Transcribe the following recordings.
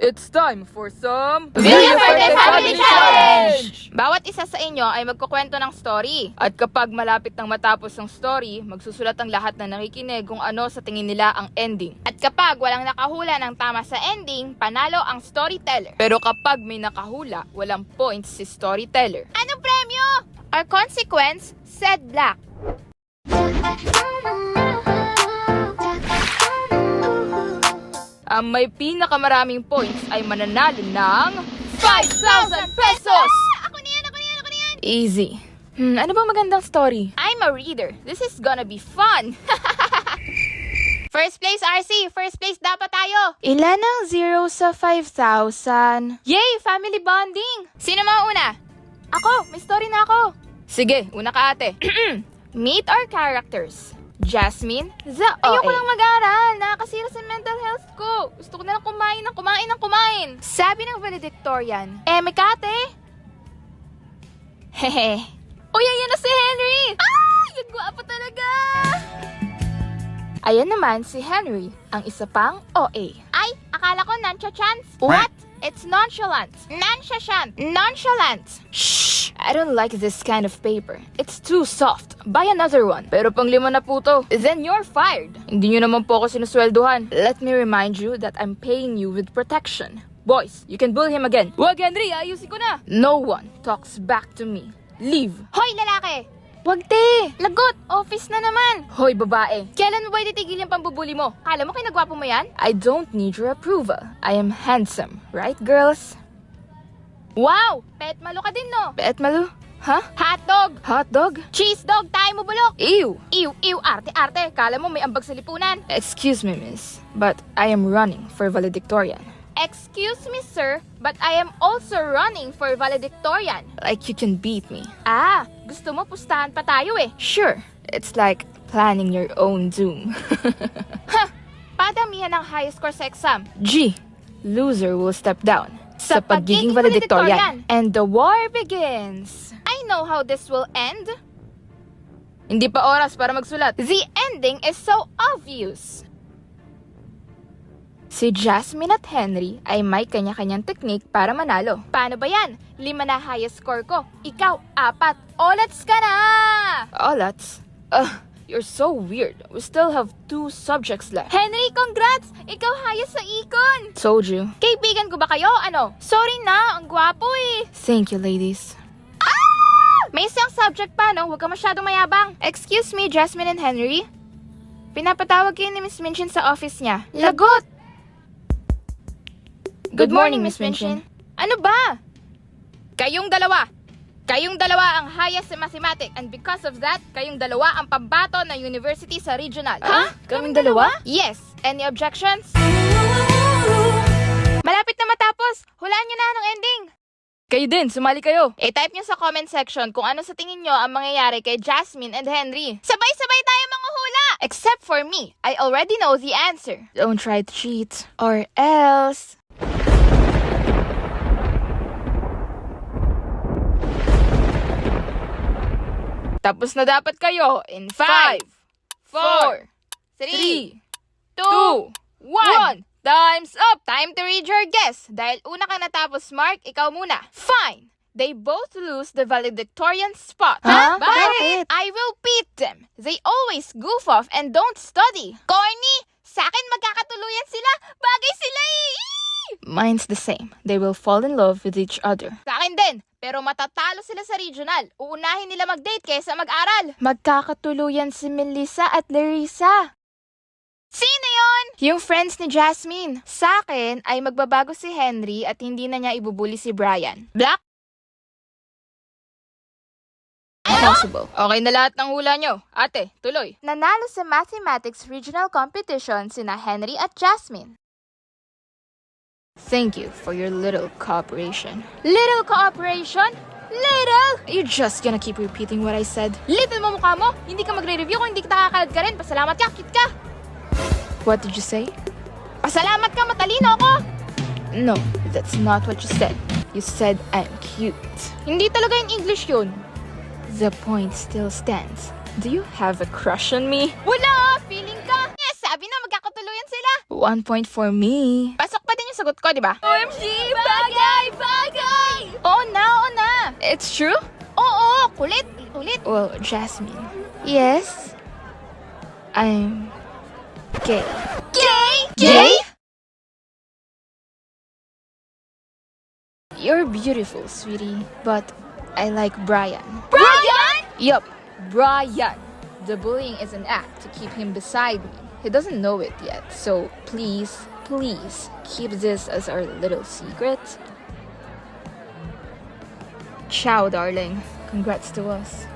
It's time for some Video Birthday Family Challenge! Bawat isa sa inyo ay magkukwento ng story. At kapag malapit nang matapos ang story, magsusulat ang lahat na nakikinig kung ano sa tingin nila ang ending. At kapag walang nakahula ng tama sa ending, panalo ang storyteller. Pero kapag may nakahula, walang points si storyteller. Anong premyo? Our consequence, said Black. Ang may pinakamaraming points ay mananalo ng 5,000 pesos! Ako na yan! Easy. Ano ba magandang story? I'm a reader. This is gonna be fun. First place, RC. First place dapat tayo. Ilan ang 0 sa 5,000? Yay! Family bonding! Sino mauna? Ako! May story na ako. Sige, una ka ate. Meet our characters. Jasmine, the OA. Ayoko lang mag-aral. Nakakasira sa mental health ko. Gusto ko na lang kumain. Sabi ng valedictorian, may kate? Hehe. Uy, ayan na si Henry! Ay! Ang gwapo talaga! Ayan naman si Henry, ang isa pang OA. Ay, akala ko noncha-chance. What? It's nonchalant. Nonchalant. Shh! I don't like this kind of paper. It's too soft. Buy another one. Pero pang 5 na po to. Then you're fired. Hindi nyo naman po ako sinuswelduhan. Let me remind you that I'm paying you with protection. Boys, you can bully him again. Wag, Henry! Ayusin ko na! No one talks back to me. Leave. Hoy, lalaki! Wag, te! Lagot! Office na naman! Hoy, babae. Kailan mo ba ititigil yung pambubuli mo? Kala mo kinagwapo mo yan? I don't need your approval. I am handsome. Right, girls? Wow! Pet malo ka din, no? Bet, Malu? Huh? Hotdog! Hotdog? Cheese dog! Tayo mo bulok! Ew! Ew! Arte! Kala mo may ambag sa lipunan? Excuse me, miss. But I am running for valedictorian. Excuse me, sir, but I am also running for valedictorian. Like you can beat me. Ah, gusto mo pustahan pa tayo eh. Sure, it's like planning your own doom. Padamihan ng high score sa exam. G, loser will step down Sa pagiging valedictorian. And the war begins. I know how this will end. Hindi pa oras para magsulat. The ending is so obvious. Si Jasmine at Henry ay may kanya-kanyang teknik para manalo. Paano ba yan? 5 na highest score ko. Ikaw, 4. Olats ka na! Olats? You're so weird. We still have 2 subjects left. Henry, congrats! Ikaw highest sa econ! Told you. Kaibigan ko ba kayo? Ano? Sorry na, ang gwapo eh. Thank you, ladies. May isang subject pa, no? Huwag ka masyadong mayabang. Excuse me, Jasmine and Henry? Pinapatawag kayo ni Miss Minchin sa office niya. Lagot! Good morning, Miss Minchin. Ano ba? Kayong dalawa ang highest sa mathematics and because of that, kayong dalawa ang pambato ng university sa regional. Ha? Kaming dalawa? Yes. Any objections? Malapit na matapos. Hulaan nyo na anong ending. Kayo din, sumali kayo. I-type nyo sa comment section kung ano sa tingin nyo ang mangyayari kay Jasmine and Henry. Sabay-sabay tayo manguhula! Except for me. I already know the answer. Don't try to cheat. Or else... Tapos na dapat kayo in 5, 4, 3, 2, 1. 1. Time's up! Time to read your guess. Dahil una ka natapos, Mark, ikaw muna. Fine. They both lose the valedictorian spot. Huh? Bakit? I will beat them. They always goof off and don't study. Corny! Sa akin magkakatuluyan sila. Bagay sila eh. Mine's the same. They will fall in love with each other. Sa akin din. Pero matatalo sila sa regional. Uunahin nila mag-date kaysa mag-aral. Magkakatuluyan si Melissa at Larissa. Sino yon? Yung friends ni Jasmine. Sa akin ay magbabago si Henry at hindi na niya ibubuli si Brian. Black? Impossible. Okay na lahat ng hula nyo. Ate, tuloy. Nanalo sa mathematics regional competition sina Henry at Jasmine. Thank you for your little cooperation. Little cooperation? Little? You're just gonna keep repeating what I said. Little mo mukha mo? Hindi ka magre-review kung hindi kita kakalad ka rin. Pasalamat ka, cute ka. What did you say? Pasalamat ka, matalino ako. No, that's not what you said. You said I'm cute. Hindi talaga yung English yun. The point still stands. Do you have a crush on me? Wala, feeling ka. Yes, sabi na magkakatuluyan sila. 1 point for me. Pasok pa din yung sa sagot ko, di ba? OMG! Bagay! Bagay! Oo na. It's true? Oo, kulit. Well, Jasmine. Yes? I'm gay. Gay? You're beautiful, sweetie, but I like Brian. Brian? Yup, Brian. The bullying is an act to keep him beside me. He doesn't know it yet, so please, keep this as our little secret. Ciao, darling. Congrats to us.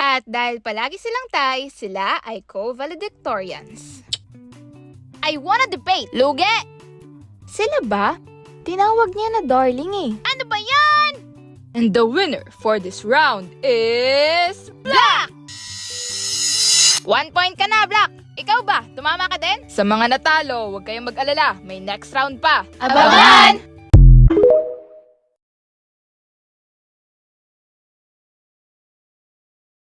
At dahil palagi silang tie, sila ay co-valedictorians. I wanna debate. Luge! Sila ba? Tinawag niya na darling eh. Ano ba yan? And the winner for this round is... Black! 1 point ka na, Black. Ikaw ba? Tumama ka din? Sa mga natalo, huwag kayong mag-alala. May next round pa. Abangan!